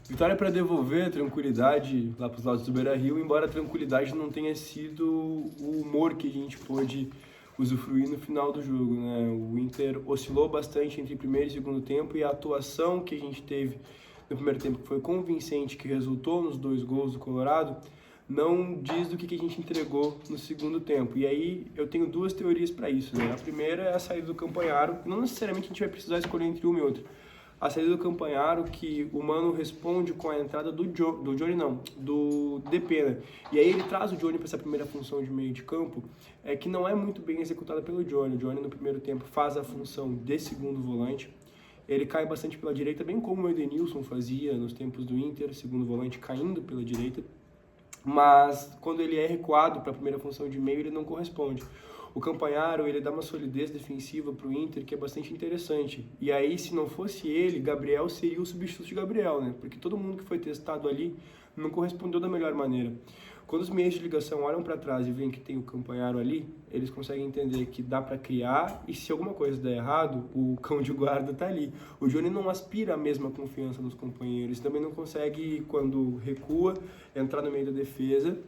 Vitória para devolver a tranquilidade lá para os lados do Beira-Rio, embora a tranquilidade não tenha sido o humor que a gente pôde usufruir no final do jogo, né? O Inter oscilou bastante entre primeiro e segundo tempo e a atuação que a gente teve no primeiro tempo, que foi convincente, que resultou nos 2 gols do Colorado, não diz do que a gente entregou no segundo tempo. E aí eu tenho 2 teorias para isso, né? A primeira é a saída do Campanharo. Não necessariamente a gente vai precisar escolher entre uma e outra. A saída do Campanharo, que o Mano responde com a entrada do Johnny não, do Depena. E aí ele traz o Johnny para essa primeira função de meio de campo, que não é muito bem executada pelo Johnny. O Johnny no primeiro tempo faz a função de segundo volante. Ele cai bastante pela direita, bem como o Edenilson fazia nos tempos do Inter, segundo volante caindo pela direita. Mas quando ele é recuado para a primeira função de meio, ele não corresponde. O Campanharo, ele dá uma solidez defensiva para o Inter que é bastante interessante. E aí, se não fosse ele, Gabriel seria o substituto de Gabriel, né? Porque todo mundo que foi testado ali não correspondeu da melhor maneira. Quando os meios de ligação olham para trás e veem que tem o Campanharo ali, eles conseguem entender que dá para criar e se alguma coisa der errado, o cão de guarda tá ali. O Johnny não aspira a mesma confiança nos companheiros, também não consegue, quando recua, entrar no meio da defesa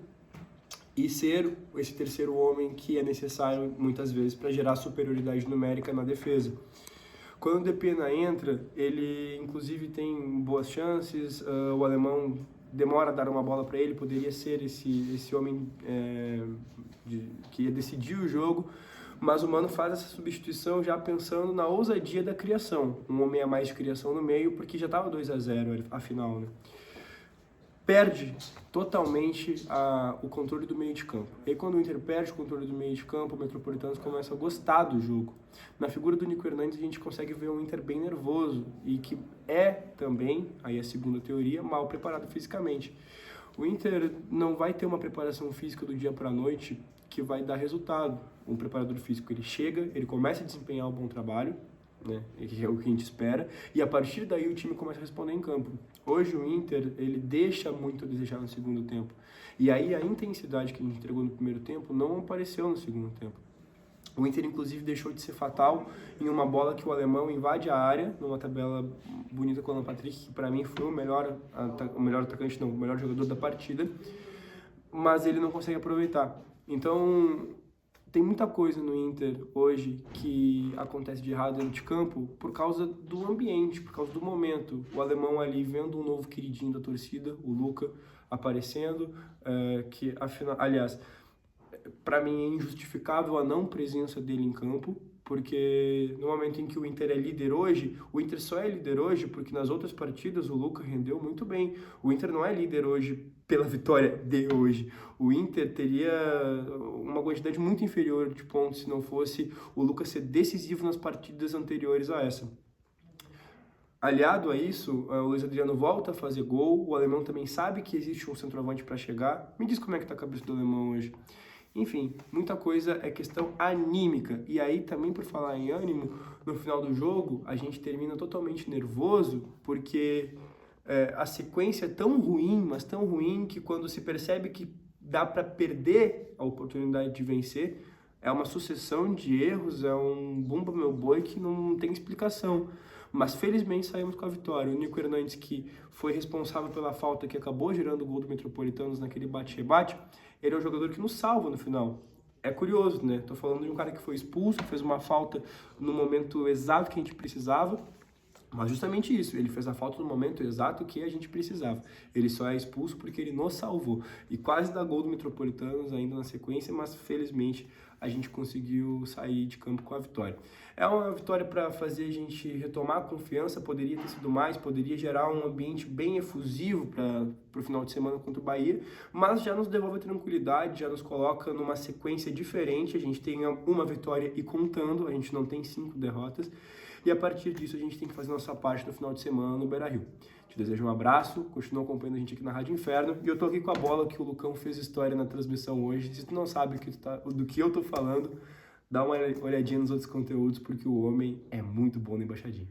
e ser esse terceiro homem que é necessário muitas vezes para gerar superioridade numérica na defesa. Quando o Depena entra, ele inclusive tem boas chances, o alemão demora a dar uma bola para ele, poderia ser esse homem que ia decidir o jogo, mas o Mano faz essa substituição já pensando na ousadia da criação, um homem a mais de criação no meio, porque já estava 2-0 afinal, né? Perde totalmente o controle do meio de campo. E aí, quando o Inter perde o controle do meio de campo, o Metropolitanos começa a gostar do jogo. Na figura do Nico Hernandes, a gente consegue ver um Inter bem nervoso e que é também, aí a segunda teoria, mal preparado fisicamente. O Inter não vai ter uma preparação física do dia para a noite que vai dar resultado. Um preparador físico, ele chega, ele começa a desempenhar um bom trabalho, né, que é o que a gente espera, e a partir daí o time começa a responder em campo. Hoje o Inter, ele deixa muito a desejar no segundo tempo, e aí a intensidade que a gente entregou no primeiro tempo não apareceu no segundo tempo. O Inter, inclusive, deixou de ser fatal em uma bola que o alemão invade a área, numa tabela bonita com o Alan Patrick, que para mim foi o melhor atacante, não, o melhor jogador da partida, mas ele não consegue aproveitar. Então, tem muita coisa no Inter hoje que acontece de errado dentro de campo por causa do ambiente, por causa do momento. O alemão ali vendo um novo queridinho da torcida, o Luca, aparecendo, que afinal, aliás, para mim é injustificável a não presença dele em campo, porque no momento em que o Inter é líder hoje, o Inter só é líder hoje porque nas outras partidas o Luca rendeu muito bem. O Inter não é líder hoje pela vitória de hoje. O Inter teria uma quantidade muito inferior de pontos se não fosse o Luca ser decisivo nas partidas anteriores a essa. Aliado a isso, o Luiz Adriano volta a fazer gol, o alemão também sabe que existe um centroavante para chegar. Me diz como é que tá a cabeça do alemão hoje. Enfim, muita coisa é questão anímica. E aí, também por falar em ânimo, no final do jogo, a gente termina totalmente nervoso, porque a sequência é tão ruim, mas tão ruim, que quando se percebe que dá para perder a oportunidade de vencer, é uma sucessão de erros, é um bumba meu boi que não tem explicação. Mas felizmente saímos com a vitória. O Nico Hernandes, que foi responsável pela falta que acabou gerando o gol do Metropolitanos naquele bate-rebate, ele é o jogador que nos salva no final. É curioso, né? Tô falando de um cara que foi expulso, fez uma falta no momento exato que a gente precisava, mas justamente isso, ele fez a falta no momento exato que a gente precisava. Ele só é expulso porque ele nos salvou. E quase dá gol do Metropolitanos ainda na sequência, mas felizmente a gente conseguiu sair de campo com a vitória. É uma vitória para fazer a gente retomar a confiança, poderia ter sido mais, poderia gerar um ambiente bem efusivo para o final de semana contra o Bahia, mas já nos devolve tranquilidade, já nos coloca numa sequência diferente, a gente tem uma vitória e contando, a gente não tem 5 derrotas, e a partir disso a gente tem que fazer nossa parte no final de semana no Beira-Rio. Te desejo um abraço, continua acompanhando a gente aqui na Rádio Inferno, e eu tô aqui com a bola que o Lucão fez história na transmissão hoje. Se tu não sabe do que eu tô falando, dá uma olhadinha nos outros conteúdos, porque o homem é muito bom na embaixadinha.